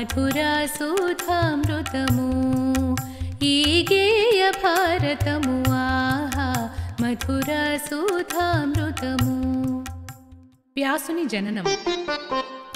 మధురాసుధామృతము ఈ గేయ భారతము ఆహా మధురాసుధామృతము. వ్యాసుని జననము.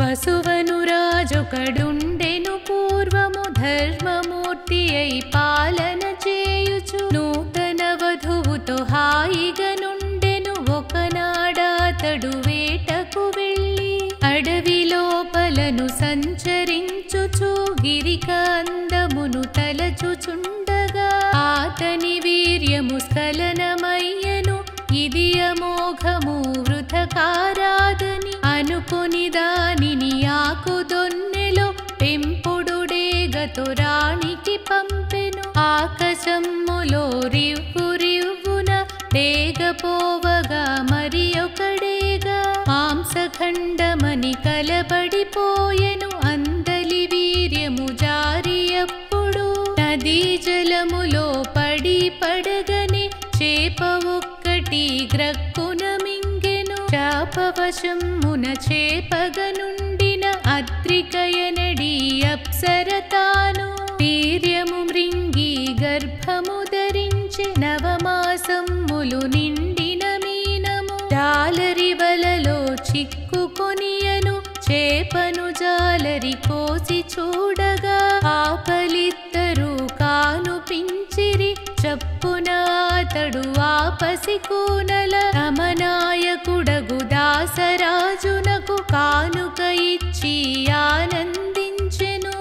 పశువనురాజొకడుండెను పూర్వము ధర్మమూర్తి అయి పాలన చేయుచు నూతన వధువుతో హాయిగా నుండెను. ఒకనాడాతడు వేటకు వెళ్ళి అడవి లోపలను సంచరించుచు గిరిక అందమును తలచుచుండగా ఆతని వీర్యము స్ఖలనమయ్యను. ఇది అమోఘము వృథకారాదని అనుకుని దానిని ఆకుదొన్నెలో పెంపుడుడేగతో రాణికి పంపెను. ఆకాశములో రివ్వు రివ్వున డేగపోవగా మరి ఒకడేగా మాంసఖండమని కలబడిపోయెను. అందలి వీర్యము జారి అప్పుడు నదీ జలములో పడి పడగని చేప ఒక్కటి గ్రక్కున మింగెను. శాపవశమున చేపగనుండిన అద్రికయనడి అప్సరతాను వీర్యము మృంగి గర్భము ధరించి నవమాసములు నిండిన మీనము జాలరి వలలో చిక్కుకొనియను. చేపను జాలరి కోసి చూడగా ఆపలిద్దరూ కానుపించిరి. చప్పున అతడు ఆపసి కూనల రమనాయకుడగు దాసరాజునకు కానుక ఇచ్చి ఆనందించెను.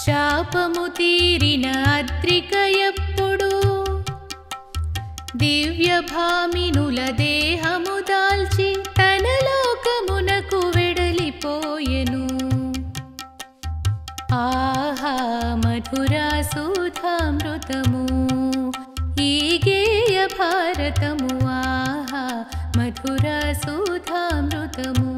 శాపము తీరిన అద్రిక ఎప్పుడు దివ్య భామినుల దేహము దాల్చి తన లోకమునకు వెడలిపోయెను. ఆహా మధురాసుధామృతము ఈ గేయ భారతము ఆహా మధురాసుధామృతము.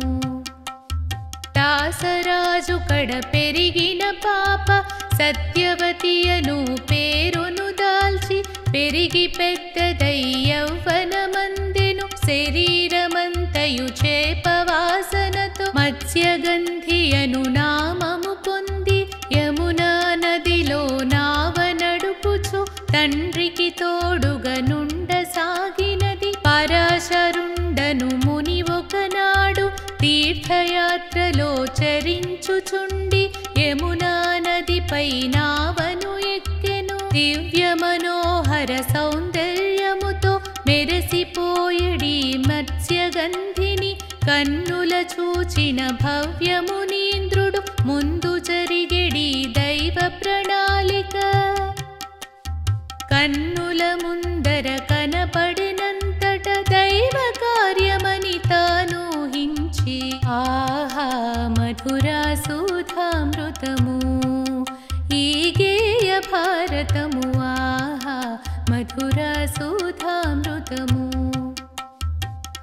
దాసరాజు కడ పెరిగిన పాప సత్యవతియను పేరును దాల్చి పెరిగి పెద్దదై యౌవనమందెను. శరీరమంతయు చేపవాసనతో మత్స్యగంధియను నామము పొంది యమునా నదిలో నావ నడుపుచు తండ్రికి తోడుగా నుండసాగినది. పరాశరుండను ముని ఒకనాడు తీర్థయాత్రలో చరించుచుండి యమునా నదిపై నావను ఎక్కెను. దివ్య మనోహర సౌందర్యముతో మెరసిపోయడి మత్స్యగంధిని కన్నుల చూచిన భవ్యమునీంద్రుడు ముందు జరిగెడి దైవ ప్రణాళిక. కన్నుల ముందర కనపడినంతట దైవ కార్యమని తానూహించి ఆహా మధురాసుధామృతము ఈ గేయ భారతము ఆహా మధురాసుధామృతము.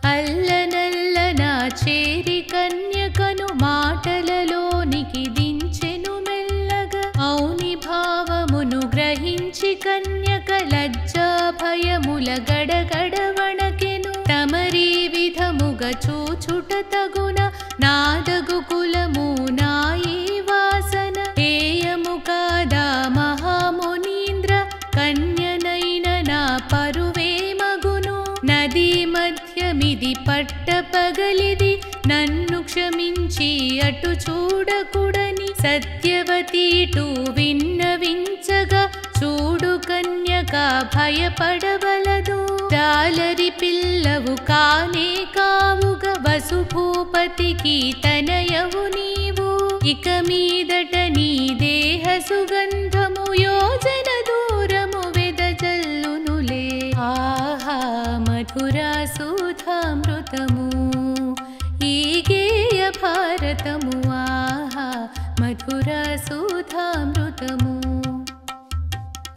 అల్లనల్లన చేరి కన్యకను మాటలలోనికి దించెను మెల్లగా. ఔని భావమును గ్రహించి కన్యక లజ్జా భయముల గడగడ వణకెను. తమరీ విధముగా చూచుట తగున నాదగు కులము నాయీ వాసన ఏయము కాదా మహామునీంద్ర కన్యనైన నా పరువే మగును. నదీ మధ్యమిది పట్ట పగలిది నన్ను క్షమించి అటు చూడకుడని సత్యవతీటు విన్నవించగా చూడు కన్యక భయపడవలదు. జాలరి పిల్లవు కానే కావుగా వసుభూపతికి తనయవు నీవు. ఇక మీదట నీ దేహ సుగంధము యోజన దూరము వెదజల్లునులే. ఆహా మధురాసుధామృతము ఈ గేయ భారతము ఆహా మధురాసుధామృతము.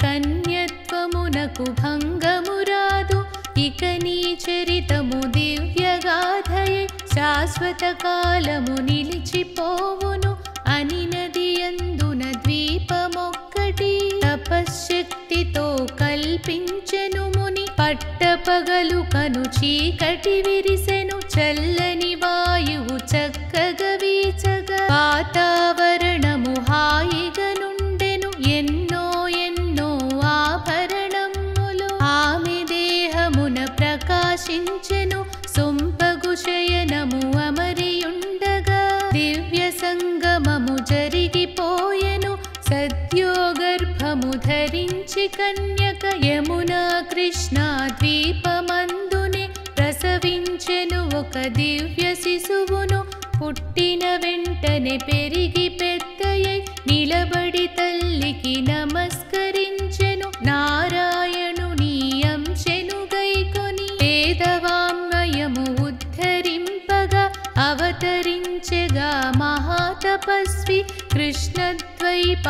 కన్యత్వమునకు భంగమురాదు ఇక నీ చరితము దివ్యగాథయే శాశ్వత కాలము నిలిచిపోవును. అనినది అందున ద్వీపమొక్కటి తపశ్శక్తితో కల్పించెను ముని. పట్టపగలు కను చీకటి విరిసెను చల్లని వాయువు చక్కగా వీచగా వాతావరణం వివాహము జరిగిపోయెను. సద్యోగర్భము ధరించి కన్యక యమునా కృష్ణా ద్వీపమందునే ప్రసవించెను ఒక దివ్య శిశువును. పుట్టిన వెంటనే పెరిగి పెద్దయై నిలబడి తల్లికి నమస్కరించెను. నారాయణుని అంశెను గైకొని వేదవాంగ్మయము ఉద్ధరింపగా అవతరించెగా మహాతపస్వి కృష్ణద్వైపాయనుడను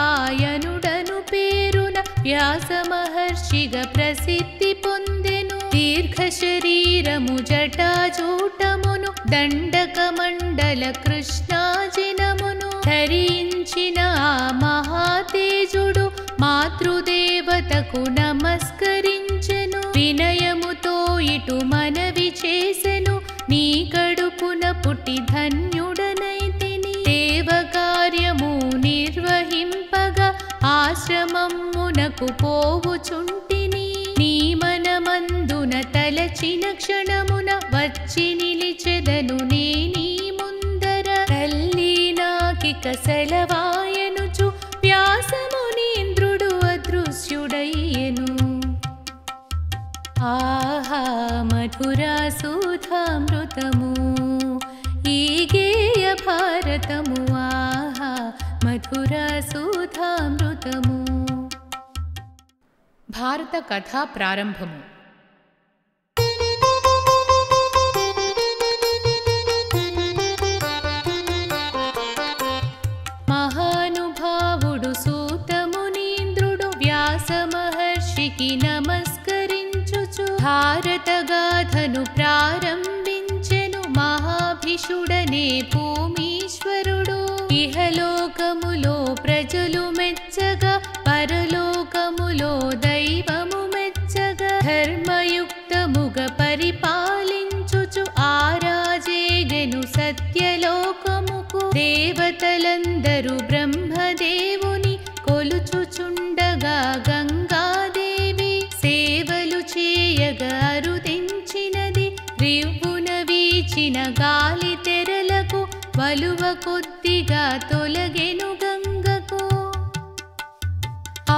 పేరున వ్యాస మహర్షిగా ప్రసిద్ధి పొందెను. దీర్ఘ శరీరము జటాజూటమును దండకమండల కృష్ణాజినమును ధరించిన ఆ మహాతేజుడు మాతృదేవతకు నమస్కరించెను. వినయముతో ఇటు మనవి చేసెను, నీ కడుపున పుట్టి ధన్యుడనైతిని. దేవకార్యము నిర్వహింపగా ఆశ్రమమునకు పోవుచుంటిని. నీ మనమందున తలచిన క్షణమున వచ్చి నిలిచెదను నేనీ ముందర. తల్లి నాకిక సెలవాయనుచు వ్యాసమునీంద్రుడు అదృశ్యుడయ్యెను. ఆహా మధురా సుధామృతము ఈ గేయ భారతము. ఆహా మధురా సుధామృతము. భారత కథా ప్రారంభము. మహానుభావుడు సూతమునీంద్రుడు వ్యాస మహర్షికి నమస్కరించుచు భారత గాథను ప్రారంభించెను. మహాభిషుడనే భూమీశ్వరుడు ఇహలోకములో ప్రజలు మెచ్చగా, పరలోకములో దైవము మెచ్చగా ధర్మయుక్తముగ పరిపాలించుచు ఆరాజేగెను సత్యలోకముకు. దేవతలందరూ బ్రహ్మదేవుని కొలుచుచుండగా గంగాదేవి సేవలు చేయగా అరుదించినది. రివ్వున వీచిన గాలి తెరలకు వలువ కొద్దిగా తొలగెను గంగకు.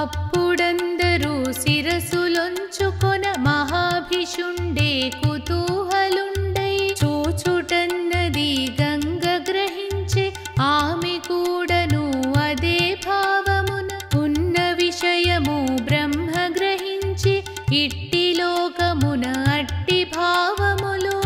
అప్పుడందరూ శిరసులొంచుకొన మహాభిషుండే కుతూహలుండై చూచుటన్నది గంగ గ్రహించే. ఆమె కూడను అదే భావమున ఉన్న విషయము బ్రహ్మ గ్రహించి ఇట్టి లోకమున అట్టి భావములో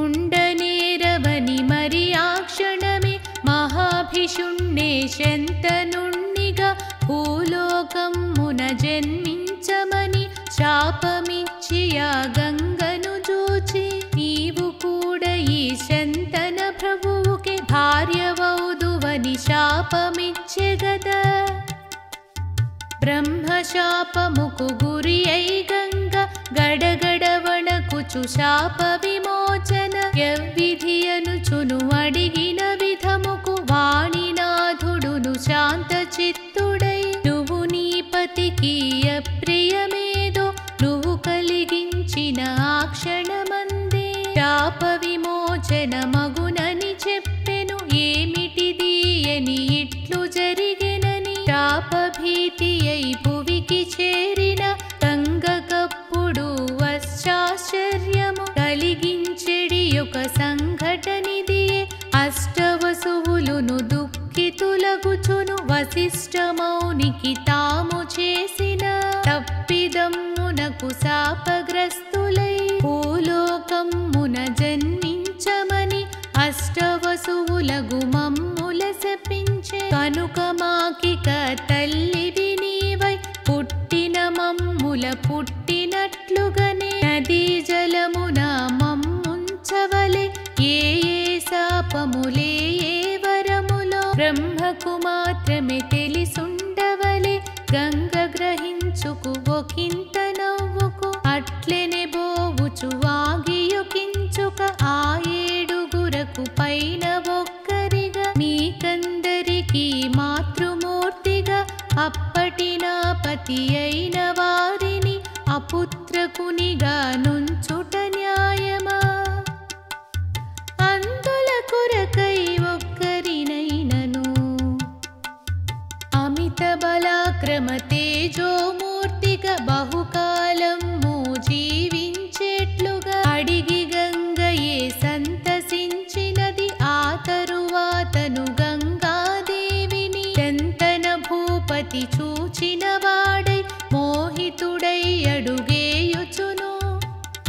ఉండనేరవని మరి ఆ క్షణమే మహాభిషుణ్ణే శంతనుణ్ణిగా భూలోకమున జన్మించమని శాపమిచ్చి ఆ గంగను జూచి, నీవు కూడా ఈ శంతన ప్రభువుకే భార్యవౌదువని శాపమిచ్చెగదా. బ్రహ్మశాపముకు గురి అయి గంగ గడగడ వణకుచు శాప విమోచన యవ్విధియనుచును అడిగిన విధముకు వాణినాథుడును శాంత చిత్తుడై, నువ్వు నీ పతికి అప్రియమేదో నువ్వు కలిగించిన ఆ క్షణమందే శాప విమోచన మగునని చెప్పెను. ఏమిటిది అని ఇట్లు జరిగెనని శాపభీతి అయి భువికి చేరిన గంగకప్పుడు శ్చాశ్చర్యము కలిగించెడి ఒక సంఘటనిదియే. అష్టవసువులును దుఃఖితులగుచును వశిష్ఠమౌనికి తాము చేసిన తప్పిదమ్మునకు శాపగ్రస్తులై భూలోకమ్మున జన్మించమని అష్టవసువులగు మమ్ముల శపించే. కనుక మాకిక తల్లివి నీవై పుట్టిన మమ్ముల పుట్టినట్లుగానే నదీ జలమున మమ్ముంచవలే. ఏ ఏ శాపములే ఏ వరములో బ్రహ్మకు మాత్రమే తెలిసుండవలే. గంగ గ్రహించుకు ఒకంత నవ్వుకు అట్లెనే బోవుచు వాగియుకించుక ఆ ఏడుగురకు పైన ఒక్కరిగా మీకందరికీ మాతృమూర్తిగా అప్పటి నా పతి అయిన వారిని అపుత్రకునిగా నుంచుట న్యాయమా. అందుల కొరకై ఒక్కరినై పరక్రమ తేజోమూర్తిగా బహుకాలము జీవించేట్లుగా అడిగి గంగయే సంతసించినది. ఆ తరువాతను గంగాదేవిని చెంతన భూపతి చూచిన వాడై మోహితుడై అడుగేయుచును.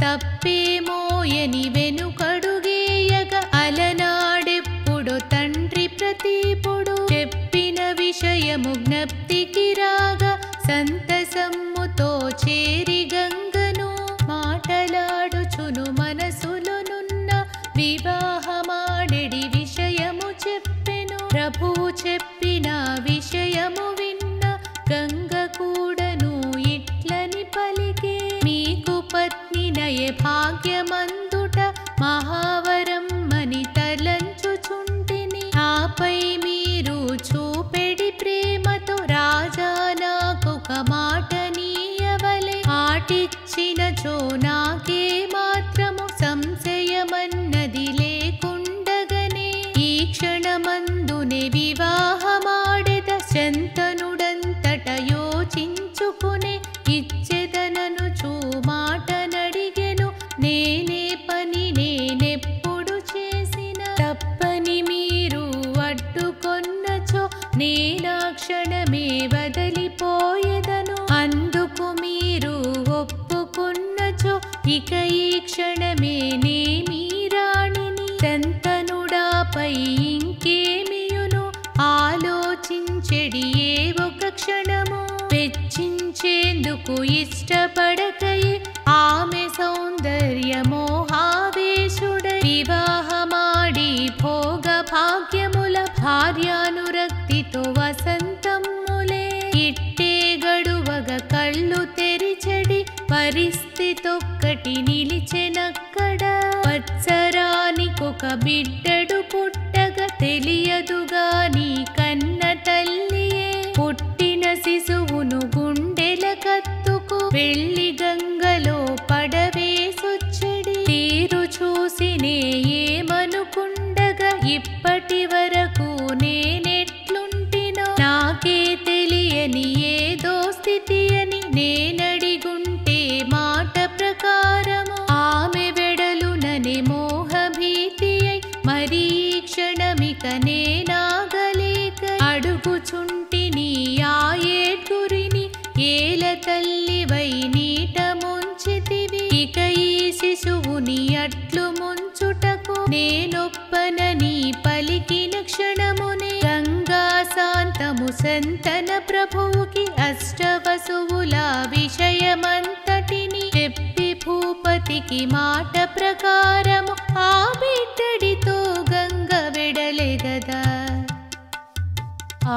తప్పేమోయని వెనుకడుగేయగ అలనాడెప్పుడో తండ్రి ప్రతీపుడు చెప్పిన విషయము జ్ఞప్తికి రాగా సంతసమ్ముతో చేరి గంగను మాటలాడుచును. మనసులోనున్న వివాహమాడెడి విషయము చెప్పెను. ప్రభువు చెప్పిన విషయము విన్న గంగ కూడను ఇట్లని పలికే, మీకు పత్నినయే భాగ్యమందుట మహావరం అని తలంచుచుంటిని. ఆపై మీరు చూపెడి ప్రేమతో రాజా నాకొక మాట నీయవలె. ఆటిచ్చినచో నాకే మాత్రము సంశయమన్నది లేకుండగనే ఈ క్షణమందునే వివాహమాడెద. శంతనుడంతట యోచించుకునే ఇచ్చెదనను మాట నడిగెను. నేనే పని నేనెప్పుడు చేసిన తప్పని మీరు అడ్డుకొన్నచో నేనా క్షణమే వదలిపోయేదను. అందుకు మీరు ఒప్పుకున్నచో ఇక ఈ క్షణమే నేమీ రాణిని. శంతనుడాపై ఇంకేమియును ఆలోచించెడి ఏ ఒక క్షణము వెచ్చించేందుకు ఇష్టపడకయే ఆమె సౌందర్య మోహావేశుడై వివాహమాడి భోగ భాగ్యముల భార్యానురక్తితో వసంతములే ఇట్టే గడువగ కళ్ళు తెరిచెడి పరిస్థితొక్కటి నిలిచెనక్కడ. వత్సరానికొక బిడ్డడు పుట్టగ తెలియదుగాని కన్న తల్లియే పుట్టిన శిశువును గుండెల కత్తుకు వెళ్ళి గంగలో పడవేసొచ్చడి. తీరు చూసినే ఏమనుకుండగా ఇప్పటి వరకు నేనెట్లుంటినో నాకే తెలియని ఏదో స్థితి అని నేనడిగుంటే మాట ప్రకారము ఆమె వెడలుననే మోహభీతి అయి మరీ క్షణమిక నేనాగలేక అడుగుచుంటిని ఆ ఏడ్గురిని. ఏల తల్లివై నీట ముంచితివి, ఇక ఈ శిశువుని అట్లు ముంచుటకు నేనొప్పనని పలికిన క్షణమునే గంగా శాంతము సంతన ప్రభువుకి అష్టవసువుల విషయమంతటిని చెప్పి భూపతికి మాట ప్రకారము ఆ బిడ్డడితో గంగ వెడలెగదా.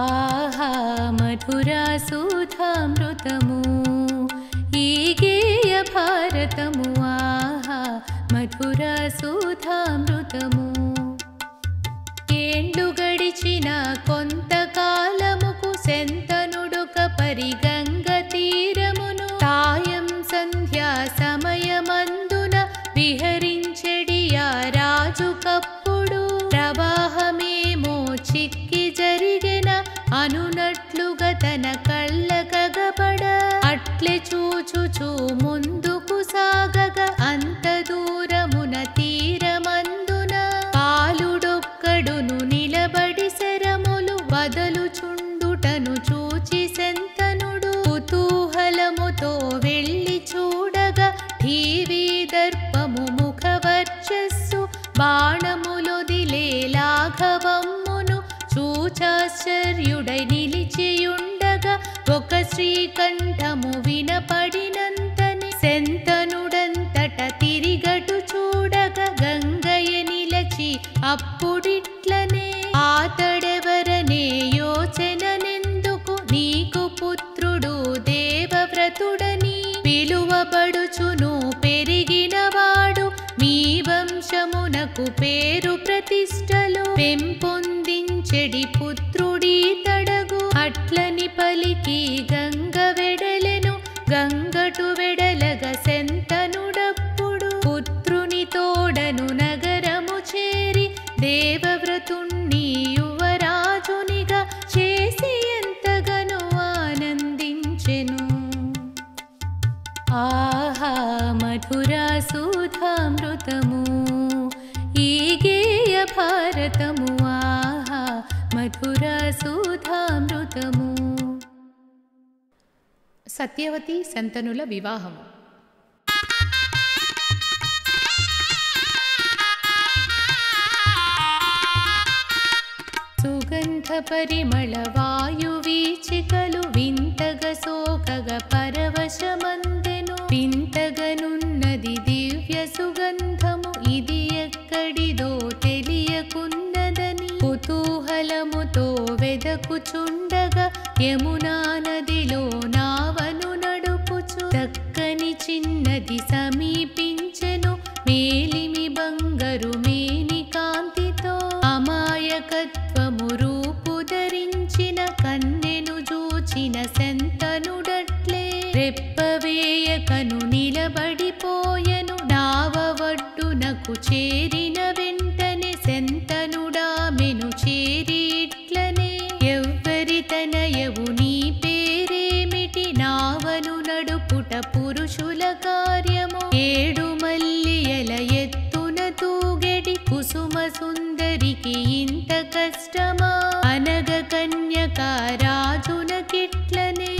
ఆహా మధురా సుధామృతము ఈ గేయ భారతము. ఆహా మధురా సుధామృతము. ఏండ్లు గడిచిన కొంతకాలముకు శంతనుడొక పరిగంగ తీరమును తాయం సంధ్యా సమయమందున విహరించెడి. ఆ రాజు కప్పుడు ప్రవాహమేమో చిక్కి జరిగెన అనునట్లుగా తన కళ్ళ కగపడ. అట్లే చూచుచూ ముందుకు సాగగ అంత దూరమున తీరమందున పాలుడొక్కడును నిలబడి శరములు వదలుచుండుటను చూచి శంతనుడు కుతూహలముతో వెళ్ళి చూడగా ఠీవీ దర్పము ముఖవర్చస్సు బాణములొదిలే లాఘవమ్మును చూచాశ్చర్యుడై నిలిచియుండగా ఒక శ్రీకంఠము వినపడినంతని శంతనుడంతట తిరిగటు చూడగా గంగయ్య నిలచి అప్పుడిట్లనే ఆతడెవరనే యోచననెందుకు నీకు పుత్రుడు దేవవ్రతుడని పిలువబడుచును పెరిగినవాడు మీ వంశమునకు పేరు ప్రతిష్టలు పెంపొందించెడి పుత్రుడీ తడగు. అట్లని పలికి గంగ వెడలెను. గంగటు వెడలగ శంతనుడప్పుడు పుత్రుని తోడను నగరము చేరి దేవవ్రతుణ్ణి యువరాజునిగా చేసి ఎంతగనో ఆనందించెను. మధుర సుధామృతము. సత్యవతి శంతనుల వివాహము. సుగంధ పరిమళ వాయు వీచికలు వింతగ సోకగ పరవశమందెను. వింతగనున్నది దివ్య సుగంధము, ఇది ఎక్కడిదో తెలియకున్నదని కుతూహలముతో వెదకుచుండగా యమునా నదిలో నావను నడుపుచు చక్కని చిన్నది సమీపించెను. మేలిమి బంగరు మేని కాంతితో అమాయకత్వము రూపు ధరించిన కన్నెను జూచిన శంతనుడట్లే రెప్పవేయకను నిలబడిపోయెను. నావ వడ్డునకు చేరిన వెంటనే శంతనుడామెను చేరి ఇట్లనే, ఎవ్వరి తనయవు నీ పేరేమిటి? నావను నడుపుట పురుషుల కార్యము. ఏడు మల్లియల ఎత్తున తూగెడి కుసుమ సుందరికి ఇంత కష్టమా? అనగ కన్యక రాజునకిట్లనే,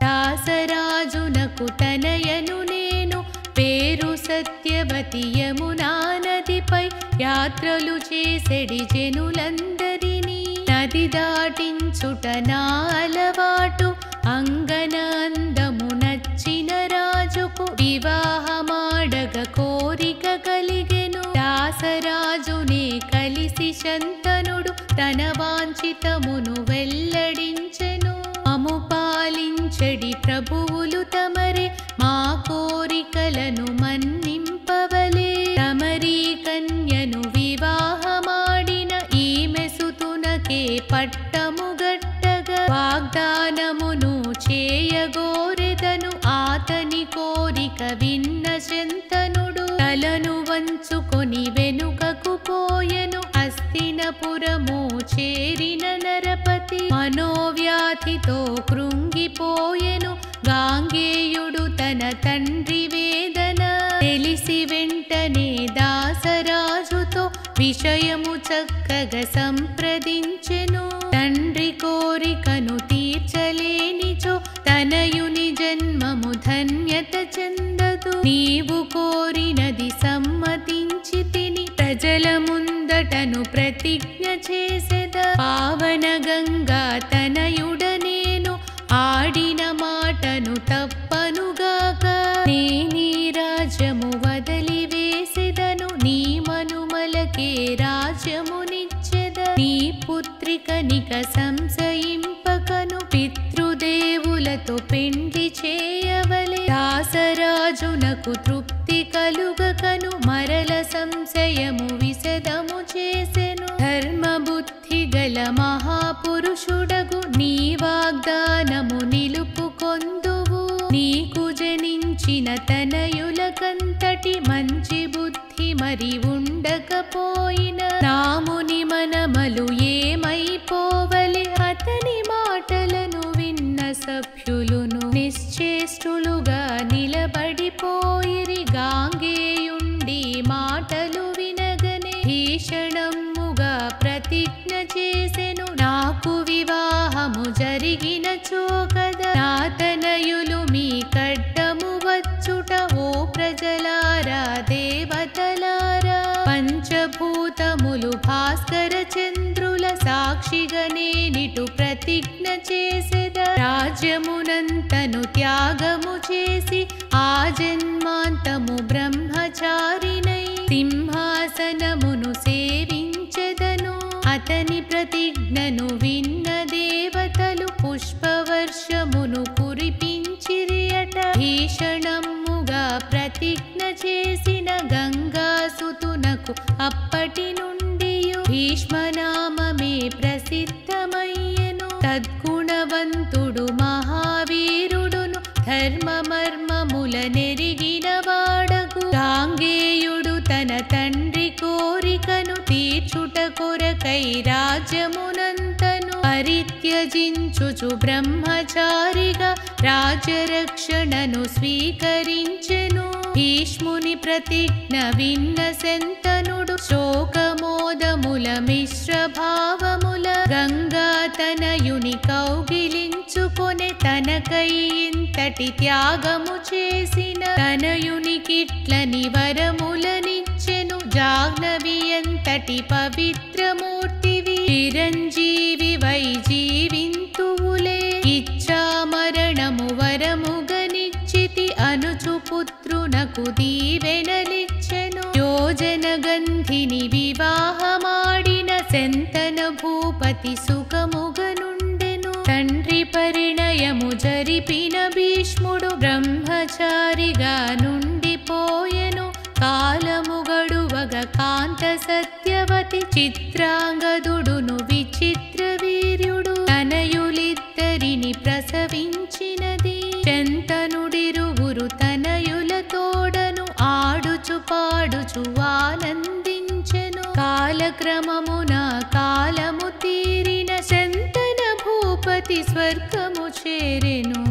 దాసరాజునకు తనయను నేను, పేరు సత్యవతి యమునా నదిపై యాత్రలు చేసెడి జనులందరినీ. నది దాటించుట నా అలవాటు, అంగన అందము నచ్చిన రాజుకు వివాహమాడగ కోరిక కలిగెను. దాసరాజునే కలిసి శంతనుడు తన వాంఛితమును వెల్లడించెను. మము పాలించెడి ప్రభువులు తమరే, మా కోరికలను మన్నింపవలే. తమరీ కన్యను వివాహమాడిన ఈమె సుతునకే పట్టము గట్టగా వాగ్దానమును చేయగోరెదను. ఆతని కోరిక విన్న శంతనుడు తలను వంచుకొని వెనుకకు పోయెను. హస్తినపురము చేరిన నరపతి మనోవ్యాధితో కృంగిపోయెను. గాంగేయుడు తన తండ్రి వేదన తెలిసి వెంటనే దాసరాజుతో విషయము చక్కగా సంప్రదించెను. తండ్రి కోరికను తీర్చలేనిచో తనయుని జన్మము ధన్యత చెందదు. నీవు కోరినది సమ్మతించి తిని ప్రజల ముందటను ప్రతిజ్ఞ చేసెద. పావన గంగా తనయుడ నేను ఆడిన మాటను తప్పనుగాక. నేనీ రాజ్యము వదలి వేసెదను, నీ మనుమలకే రాజ్యమునిచ్చెద. నీ పుత్రికనిక సంశయింపకను, పితృదేవులతో పెండ్లి చేయవలె. దాసరాజునకు తృప్తి కలుగకను మరల సంశయము విశదము చేసెను. ధర్మబుద్ధి గల మహాపురుషుడగు నీ వాగ్దానము నిలుపుకొందువు. నీకు జనించిన తనయులకంతటి మంచి బుద్ధి మరి ఉండకపోయిన రాముని మనమలు ఏమైపోవలె? అతని మాటలను విన్న సభ్యులును నిశ్చేష్టులుగా నిలబడిపోయిరి. గాంగేయుండి మాటలు వినగనే భీషణముగా ప్రతిజ్ఞ చేసెను. నాకు వివాహము జరిగిన చోకద నా తనయులు మీ కడ్డము వచ్చుట. ఓ ప్రజలారా దేవతలారా, పంచభూతములు భాస్కర చంద్రుల సాక్షిగా నేనిటు ప్రతిజ్ఞ చేసెద. రాజ్యమునంతను త్యాగము చేసి ఆ జన్మాంతము బ్రహ్మచారినై సింహాసనమును సేవించెదను. అతని ప్రతిజ్ఞను విన్న దేవతలు పుష్పవర్షమును కురిపించిరియట. భీషణముగా ప్రతిజ్ఞ చేసిన గంగాసుతునకు అప్పటి నుండి భీష్మనామమే ప్రసిద్ధమయ్యెను. తద్గుణవంతుడు మహావీరుడును ధర్మమర్మముల నెరిగిన వాడగు గాంగేయుడు తన తండ్రి కోరికను తీర్చుట కొరకై రాజ్యమునంతను పరిత్యజించుచు బ్రహ్మచారిగా రాజ్యరక్షణను స్వీకరించెను. భీష్ముని ప్రతిజ్ఞ విన్న శంతనుడు శోకమోదముల మిశ్రభావముల గంగా తనయుని కౌగిలించుకొనె. తనకై ఇంతటి త్యాగము చేసిన తనయునికిట్లని వరములనిచ్చెను. జాహ్నవి ఎంతటి పవిత్రమూర్తివి, చిరంజీవి వై జీవింతువులే. ఇచ్చా మరణము వరముగనిచ్చితి అనుచు పుత్రునకు దీవెనలిచ్చెను. యోజన గంధిని వివాహమాడిన శంతన భూపతి సుఖముగనుండెను. తండ్రి పరిణయము జరిపిన భీష్ముడు బ్రహ్మచారిగా నుండిపోయెను. కాలము గడువగ కాంత సత్యవతి చిత్రాంగదుడును విచిత్ర వీర్యుడు తనయులిద్దరిని ప్రసవించినది. శంతనుడిరువురు తనయుల తోడను ఆడుచు పాడుచు ఆనందించెను. కాలక్రమమున కాలము తీరిన శంతన భూపతి స్వర్గము చేరెను.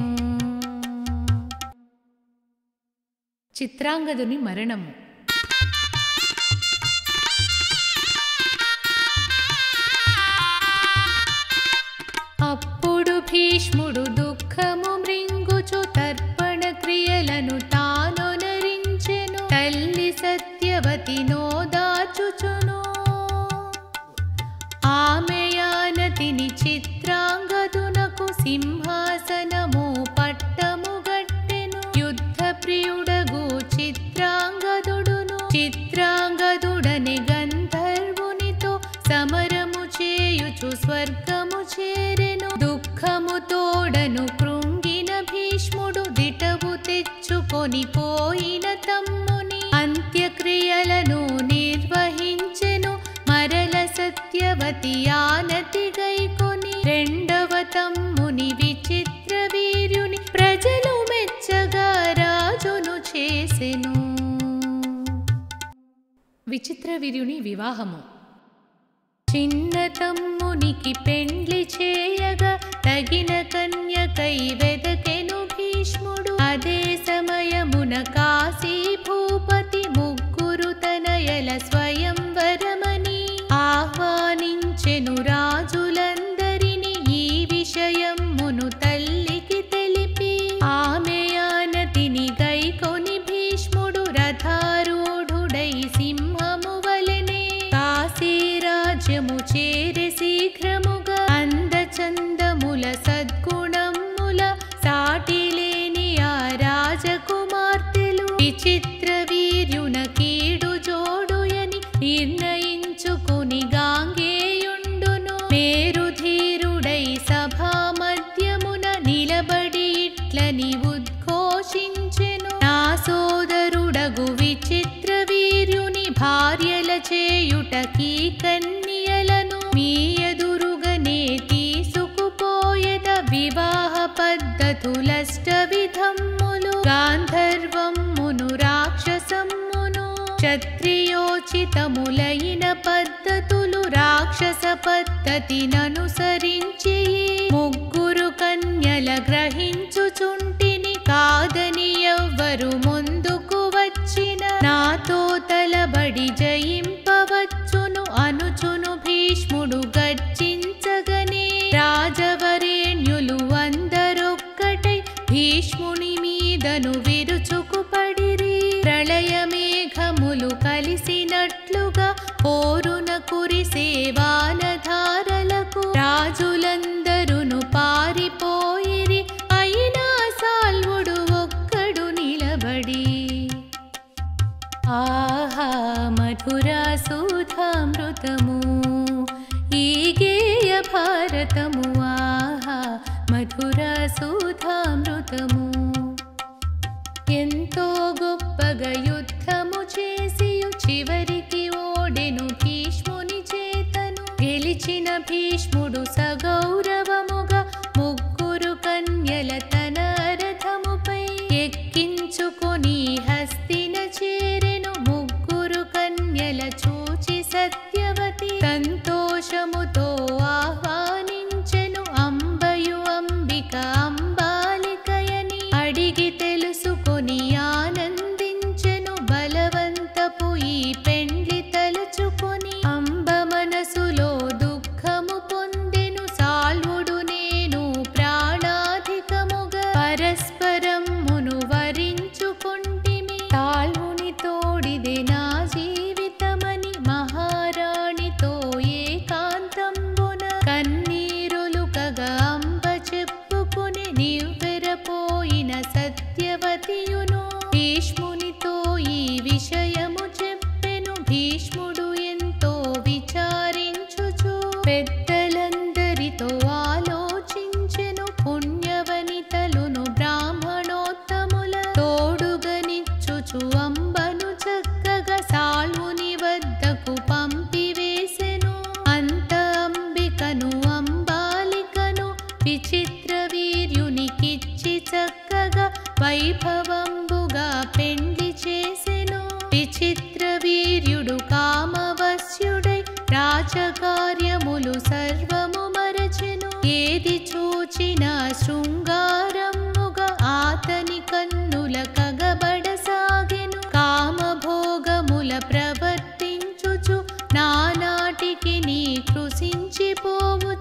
చిత్రాంగదుని మరణము. అప్పుడు భీష్ముడు దుఃఖము మృంగుచు తర్పణ క్రియలను తానొనరించెను. తల్లి సత్యవతి నోదాచుచును. ఆమెయానతిని చిత్రాంగదునకు సింహాసనము పట్టము గట్టెను. యుద్ధ ప్రియుడగు చిత్రాంగదుడును చిత్రాంగదుడని గంధర్వునితో సమరము చేయుచు స్వర్గము చేరెను. దుఃఖము తోడను కృంగిన భీష్ముడు దిటవు తెచ్చుకొని పోయిన తమ్ముని అంత్యక్రియలను నిర్వహించెను. మరల సత్యవతి ఆనతి గైకొని రెండవ తమ్ముని విచిత్ర వీర్యుని ప్రజలు మెచ్చగా రాజును చేసెను. విచిత్ర వీర్యుని వివాహము. చిన్న తమ్మునికి పెండ్లి చేయగా తగిన కన్యకై వెదకెను భీష్ముడు. అదే సమయమున కాశీ భూపతి ముగ్గురు తనయల స్వయంవరమని ఆహ్వానించెను. రాజులందరినీ ఈ విషయమును తల్లికి తెలిపి ఆమె ఆనతిని గైకొని భీష్ముడు రథారూఢుడై సింహము వలెనే కాశీ రాజ్యము చేరే శీఘ్రముగా. అందచందముల సద్గుణముల సాటిలేని ఆ రాజకుమార్తెలు విచిత్ర వీర్యున కీడు జోడుయని నిర్ణయించుకుని గాంగేయుండును. మేరుధీరుడై సభా మధ్యమున నిలబడి ఇట్లని ఉద్ఘోషించెను. నా సోదరుడగు విచిత్ర వీర్యుని భార్యల చేయుటకీ కన్యలను మీ ఎదురుగనే తీసుకుపోయెద. వివాహ పద్ధతులష్ట విధమ్ములు గాంధర్వమ్మును రాక్షసమ్మును క్షత్రియోచితములైన పద్ధతులు రాక్షస పద్ధతిననుసరించి ముగ్గురు కన్యల గ్రహించుచుంటిని. కాదని ఎవ్వరు ముందుకు వచ్చిన నాతో తలబడి జయింపవచ్చును అనుచును భీష్ముడు గర్జించగనే. రాజవరేణ్యులు అందరొక్కటై భీష్ముని మీదను విరుచుకుపడిరి. ప్రళయమేఘములు కలిసినట్లుగా పోరున కురిసే వానధారలకు రాజులందరును పారిపోయిరి. అయినా సాల్వుడు ఒక్కడు నిలబడి ఆహా మధురా సుధామృతము ఈ గేయ భారతము. ఆహా మధురా సుధామృతము. ఎంతో గొప్పగా యుద్ధము చేసి చివరికి ఓడెను భీష్ముని చేతను. గెలిచిన భీష్ముడు సగౌరవముగా ముగ్గురు కన్యల తన రథముపై ఎక్కించుకొని హస్తిన చేరెను. ముగ్గురు కన్యల చూచి సత్యవతి సంతోషముతో ఆహ్వానించె.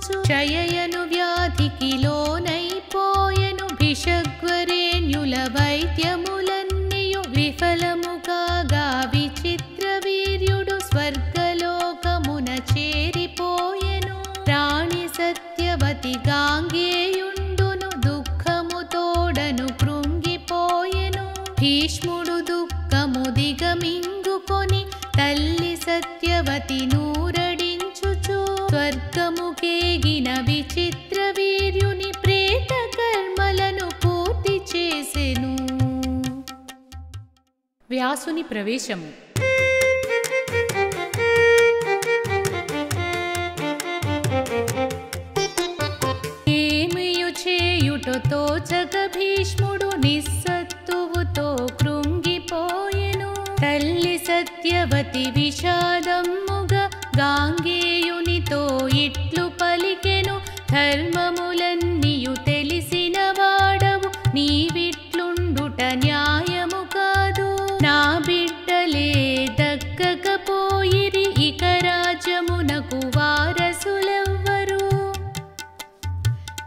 చూచు క్షయయను వ్యాధికి లోనైపోయెను భిషగ్వరేణ్యుల వైద్యములన్నీయు విఫలము కాగా విచిత్ర వీర్యుడు స్వర్గలోకమున చేరిపోయెను రాణి సత్యవతి గాంగేయుండును దుఃఖము తోడను కృంగిపోయెను భీష్ముడు దుఃఖము దిగమింగుకొని తల్లి సత్యవతి నూరడించుచు స్వర్గముకేగిన విచిత్ర వీర్యుని ప్రేత కర్మలను పూర్తి చేసెను. వ్యాసుని ప్రవేశము. ఏమియు చేయుటో తోచక భీష్ముడు నిస్సత్తువుతో కృంగిపోయెను తల్లి సత్యవతి విషాదమ్ముగా గాంగేయునితో ఇట్లు పలికెను ధర్మములన్నీయు తెలిసిన వాడవు నీవిట్లుండుట న్యాయము కాదు నా బిడ్డలే దక్కకపోయిరి ఇక రాజ్యమునకు వారసులెవ్వరు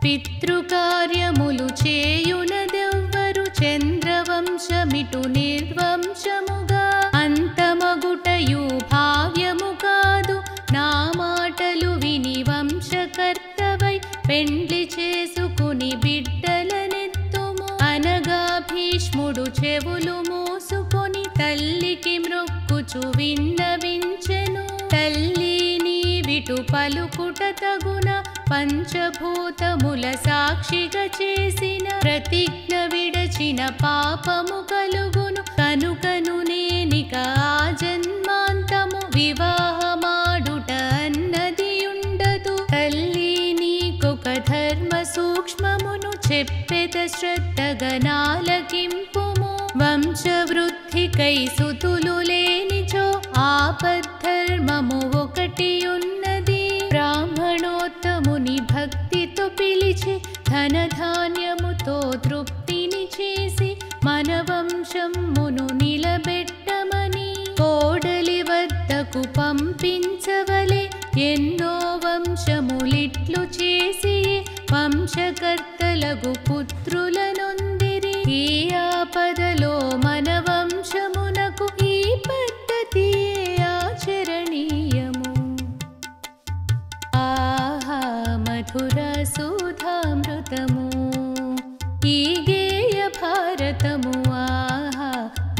పితృకార్యములు చేయునదెవ్వరు చంద్రవంశమిటు నిర్వంశముగా అంతమగుటయు భావ్యము కాదు నా మాటలు విని వంశకర్తవై పెండ్లి చేసుకుని బిడ్డలనెత్తుము అనగా భీష్ముడు చెవులు మూసుకొని తల్లికి మ్రొక్కుచు విన్నవించెను తల్లి నీవిటు పలుకుట తగున పంచభూతముల సాక్షిగా చేసిన ప్రతిజ్ఞ విడచిన పాపము కలుగును కనుకను నేనిక ఆ జన్మాంతము వివాహమాడుట అన్నది ఉండదు తల్లి నీకొక ధర్మ సూక్ష్మమును చెప్పెద శ్రద్ధగా నాలకింపుము వంశవృద్ధికై సుతులు లేనిచో ఆపద్ధర్మము ఒకటి ఉన్నది బ్రాహ్మణోత్తముని భక్తితో పిలిచి ధనధాన్యముతో తృప్తిని చేసి మన వంశమును నిలబెట్టమని కోడలి వద్దకు పంపించవలే ఎన్నో వంశములిట్లు చేసి వంశకర్తలగు పుత్రులనొందిరి ఈ ఆపదలో మన వంశమునకు ఈ పద్ధతియే ఆచరణీయము ఆహా మధుర సుధామృతము ఈ గేయ భారతము ఆహా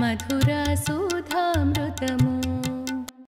మధుర